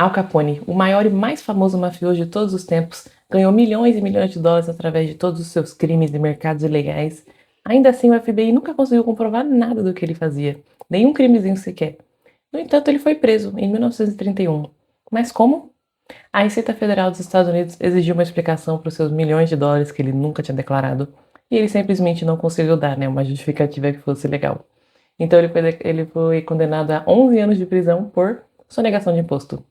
Al Capone, o maior e mais famoso mafioso de todos os tempos, ganhou milhões e milhões de dólares através de todos os seus crimes e mercados ilegais. Ainda assim, o FBI nunca conseguiu comprovar nada do que ele fazia, nenhum crimezinho sequer. No entanto, ele foi preso em 1931. Mas como? A Receita Federal dos Estados Unidos exigiu uma explicação para os seus milhões de dólares que ele nunca tinha declarado, e ele simplesmente não conseguiu dar, uma justificativa que fosse legal. Então ele foi condenado a 11 anos de prisão por sonegação de imposto.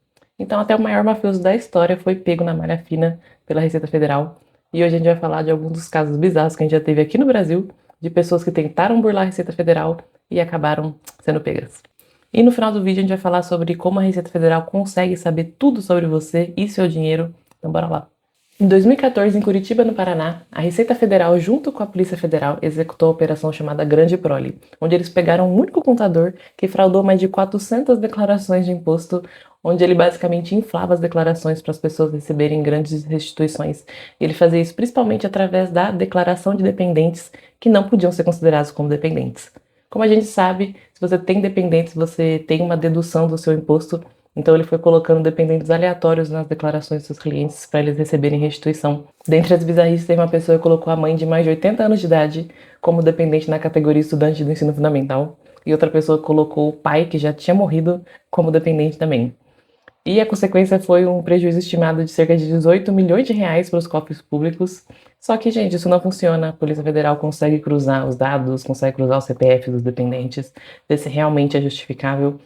Então até o maior mafioso da história foi pego na malha fina pela Receita Federal. E hoje a gente vai falar de alguns dos casos bizarros que a gente já teve aqui no Brasil, de pessoas que tentaram burlar a Receita Federal e acabaram sendo pegas. E no final do vídeo a gente vai falar sobre como a Receita Federal consegue saber tudo sobre você e seu dinheiro. Então bora lá. Em 2014, em Curitiba, no Paraná, a Receita Federal, junto com a Polícia Federal, executou a operação chamada Grande Prole, onde eles pegaram um único contador que fraudou mais de 400 declarações de imposto, onde ele basicamente inflava as declarações para as pessoas receberem grandes restituições. Ele fazia isso principalmente através da declaração de dependentes que não podiam ser considerados como dependentes. Como a gente sabe, se você tem dependentes, você tem uma dedução do seu imposto. Então ele foi colocando dependentes aleatórios nas declarações dos clientes para eles receberem restituição. Dentre as bizarrices, teve uma pessoa que colocou a mãe de mais de 80 anos de idade como dependente na categoria estudante do ensino fundamental, e outra pessoa colocou o pai, que já tinha morrido, como dependente também. E a consequência foi um prejuízo estimado de cerca de 18 milhões de reais para os cofres públicos. Só que, gente, isso não funciona. A Polícia Federal consegue cruzar os dados, consegue cruzar o CPF dos dependentes, ver se realmente é justificável.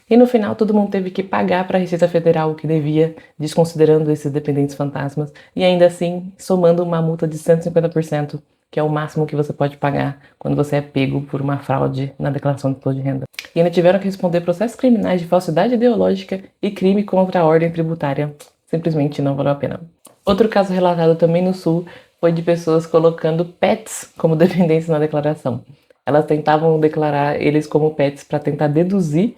E no final todo mundo teve que pagar para a Receita Federal o que devia, desconsiderando esses dependentes fantasmas, e ainda assim somando uma multa de 150%, que é o máximo que você pode pagar quando você é pego por uma fraude na declaração de imposto de renda. E ainda tiveram que responder processos criminais de falsidade ideológica e crime contra a ordem tributária. Simplesmente não valeu a pena. Outro caso relatado também no Sul foi de pessoas colocando pets como dependentes na declaração. Elas tentavam declarar eles como pets para tentar deduzir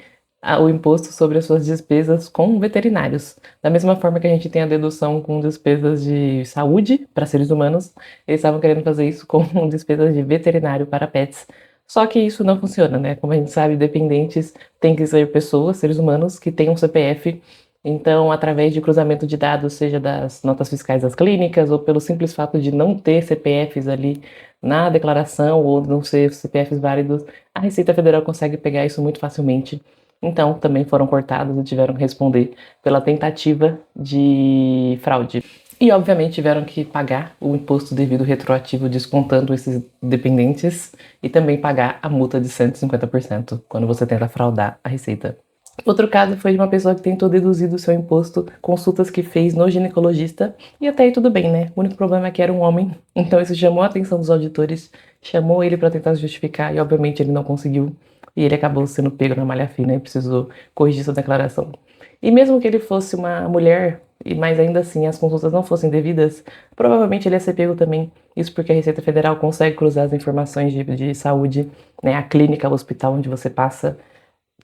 o imposto sobre as suas despesas com veterinários. Da mesma forma que a gente tem a dedução com despesas de saúde para seres humanos, eles estavam querendo fazer isso com despesas de veterinário para pets. Só que isso não funciona, né? Como a gente sabe, dependentes têm que ser pessoas, seres humanos, que tenham CPF. Então, através de cruzamento de dados, seja das notas fiscais das clínicas, ou pelo simples fato de não ter CPFs ali na declaração, ou não ser CPFs válidos, a Receita Federal consegue pegar isso muito facilmente. Então, também foram cortados e tiveram que responder pela tentativa de fraude. E, obviamente, tiveram que pagar o imposto devido retroativo descontando esses dependentes e também pagar a multa de 150% quando você tenta fraudar a Receita. Outro caso foi de uma pessoa que tentou deduzir do seu imposto consultas que fez no ginecologista, e até aí tudo bem, né? O único problema é que era um homem, então isso chamou a atenção dos auditores, chamou ele para tentar justificar e, obviamente, ele não conseguiu. E ele acabou sendo pego na malha fina e precisou corrigir sua declaração. E mesmo que ele fosse uma mulher, mas ainda assim as consultas não fossem devidas, provavelmente ele ia ser pego também. Isso porque a Receita Federal consegue cruzar as informações de saúde, né? A clínica, o hospital onde você passa,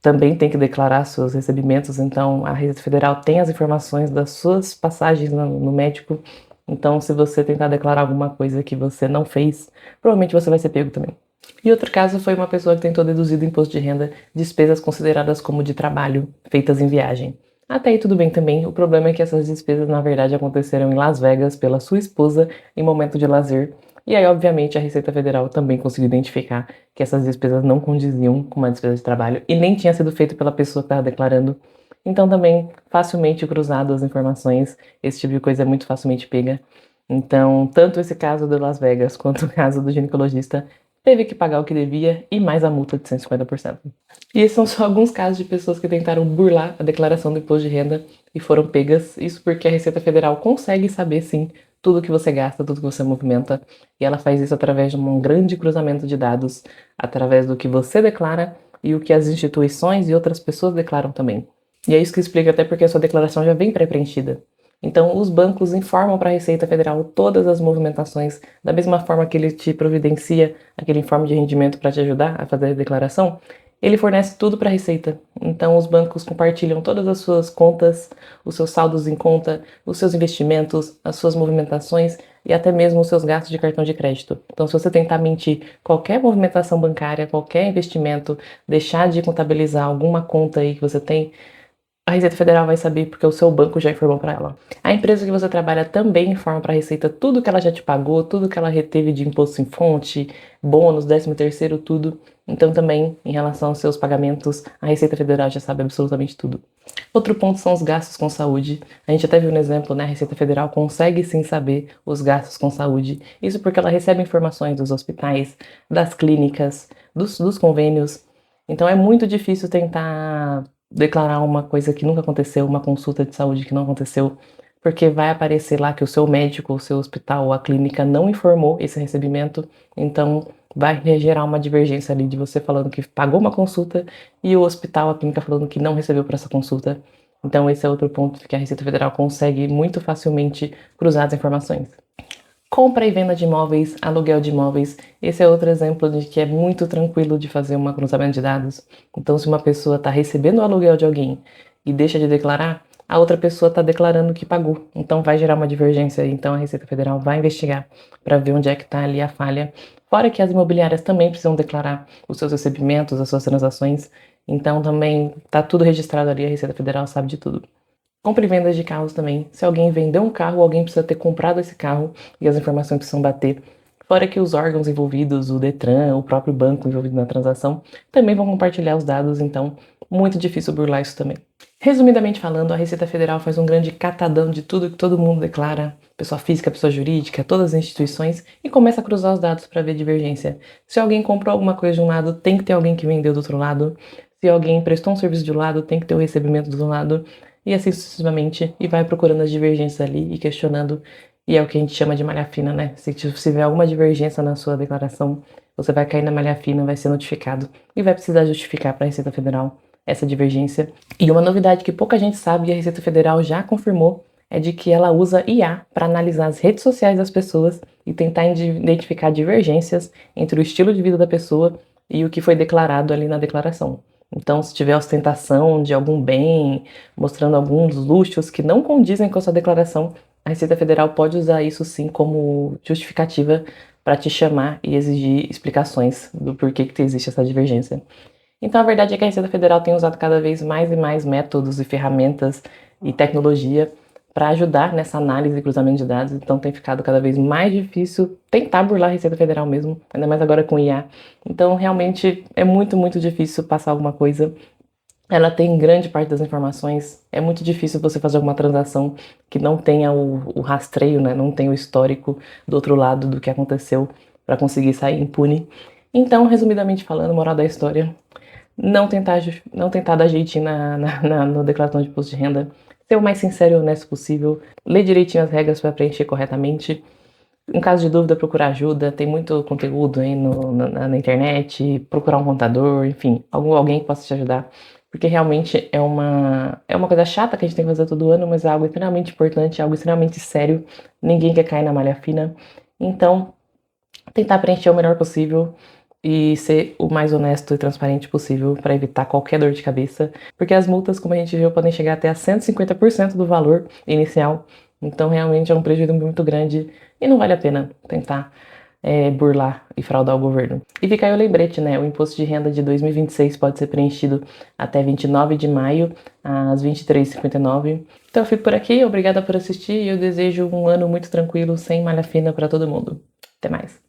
também tem que declarar seus recebimentos. Então a Receita Federal tem as informações das suas passagens no médico. Então, se você tentar declarar alguma coisa que você não fez, provavelmente você vai ser pego também. E outro caso foi uma pessoa que tentou deduzir do imposto de renda despesas consideradas como de trabalho, feitas em viagem. Até aí tudo bem também, o problema é que essas despesas na verdade aconteceram em Las Vegas pela sua esposa em momento de lazer. E aí, obviamente, a Receita Federal também conseguiu identificar que essas despesas não condiziam com uma despesa de trabalho e nem tinha sido feito pela pessoa que estava declarando. Então também, facilmente cruzado as informações, esse tipo de coisa é muito facilmente pega. Então, tanto esse caso de Las Vegas quanto o caso do ginecologista teve que pagar o que devia e mais a multa de 150%. E esses são só alguns casos de pessoas que tentaram burlar a declaração do imposto de renda e foram pegas. Isso porque a Receita Federal consegue saber, sim, tudo que você gasta, tudo que você movimenta, e ela faz isso através de um grande cruzamento de dados, através do que você declara e o que as instituições e outras pessoas declaram também. E é isso que explica até porque a sua declaração já vem pré-preenchida. Então, os bancos informam para a Receita Federal todas as movimentações, da mesma forma que ele te providencia aquele informe de rendimento para te ajudar a fazer a declaração, ele fornece tudo para a Receita. Então, os bancos compartilham todas as suas contas, os seus saldos em conta, os seus investimentos, as suas movimentações e até mesmo os seus gastos de cartão de crédito. Então, se você tentar mentir qualquer movimentação bancária, qualquer investimento, deixar de contabilizar alguma conta aí que você tem, A Receita Federal vai saber porque o seu banco já informou para ela. A empresa que você trabalha também informa para a Receita tudo que ela já te pagou, tudo que ela reteve de imposto em fonte, bônus, 13º, tudo. Então também, em relação aos seus pagamentos, a Receita Federal já sabe absolutamente tudo. Outro ponto são os gastos com saúde. A gente até viu no exemplo, né? A Receita Federal consegue sim saber os gastos com saúde. Isso porque ela recebe informações dos hospitais, das clínicas, dos convênios. Então é muito difícil tentar declarar uma coisa que nunca aconteceu, uma consulta de saúde que não aconteceu, porque vai aparecer lá que o seu médico, o seu hospital ou a clínica não informou esse recebimento, então vai gerar uma divergência ali de você falando que pagou uma consulta e o hospital, a clínica falando que não recebeu por essa consulta. Então esse é outro ponto que a Receita Federal consegue muito facilmente cruzar as informações. Compra e venda de imóveis, aluguel de imóveis, esse é outro exemplo de que é muito tranquilo de fazer um cruzamento de dados. Então, se uma pessoa está recebendo o aluguel de alguém e deixa de declarar, a outra pessoa está declarando que pagou. Então, vai gerar uma divergência. Então, a Receita Federal vai investigar para ver onde é que está ali a falha. Fora que as imobiliárias também precisam declarar os seus recebimentos, as suas transações. Então, também está tudo registrado ali, a Receita Federal sabe de tudo. Compra e vendas de carros também. Se alguém vendeu um carro, alguém precisa ter comprado esse carro e as informações precisam bater. Fora que os órgãos envolvidos, o Detran, o próprio banco envolvido na transação, também vão compartilhar os dados, então muito difícil burlar isso também. Resumidamente falando, a Receita Federal faz um grande catadão de tudo que todo mundo declara, pessoa física, pessoa jurídica, todas as instituições, e começa a cruzar os dados para ver divergência. Se alguém comprou alguma coisa de um lado, tem que ter alguém que vendeu do outro lado. Se alguém prestou um serviço de um lado, tem que ter o recebimento do lado. E assim sucessivamente, e vai procurando as divergências ali e questionando, e é o que a gente chama de malha fina, né? Se tiver alguma divergência na sua declaração, você vai cair na malha fina, vai ser notificado e vai precisar justificar para a Receita Federal essa divergência. E uma novidade que pouca gente sabe e a Receita Federal já confirmou é de que ela usa IA para analisar as redes sociais das pessoas e tentar identificar divergências entre o estilo de vida da pessoa e o que foi declarado ali na declaração. Então, se tiver ostentação de algum bem, mostrando alguns luxos que não condizem com a sua declaração, a Receita Federal pode usar isso sim como justificativa para te chamar e exigir explicações do porquê que existe essa divergência. Então, a verdade é que a Receita Federal tem usado cada vez mais e mais métodos e ferramentas e tecnologia para ajudar nessa análise e cruzamento de dados. Então, tem ficado cada vez mais difícil tentar burlar a Receita Federal mesmo, ainda mais agora com IA. Então, realmente, é muito, muito difícil passar alguma coisa. Ela tem grande parte das informações. É muito difícil você fazer alguma transação que não tenha o rastreio, né? Não tenha o histórico do outro lado do que aconteceu para conseguir sair impune. Então, resumidamente falando, moral da história, não tentar dar jeitinho no declaração de imposto de renda, ser o mais sincero e honesto possível, ler direitinho as regras para preencher corretamente. Em caso de dúvida, procurar ajuda, tem muito conteúdo aí na internet, procurar um contador, enfim, alguém que possa te ajudar, porque realmente é uma coisa chata que a gente tem que fazer todo ano, mas é algo extremamente importante, algo extremamente sério, ninguém quer cair na malha fina, então tentar preencher o melhor possível e ser o mais honesto e transparente possível para evitar qualquer dor de cabeça, porque as multas, como a gente viu, podem chegar até a 150% do valor inicial, então realmente é um prejuízo muito grande e não vale a pena tentar burlar e fraudar o governo. E fica aí o lembrete, né? O imposto de renda de 2026 pode ser preenchido até 29 de maio, às 23h59. Então eu fico por aqui, obrigada por assistir e eu desejo um ano muito tranquilo, sem malha fina para todo mundo. Até mais!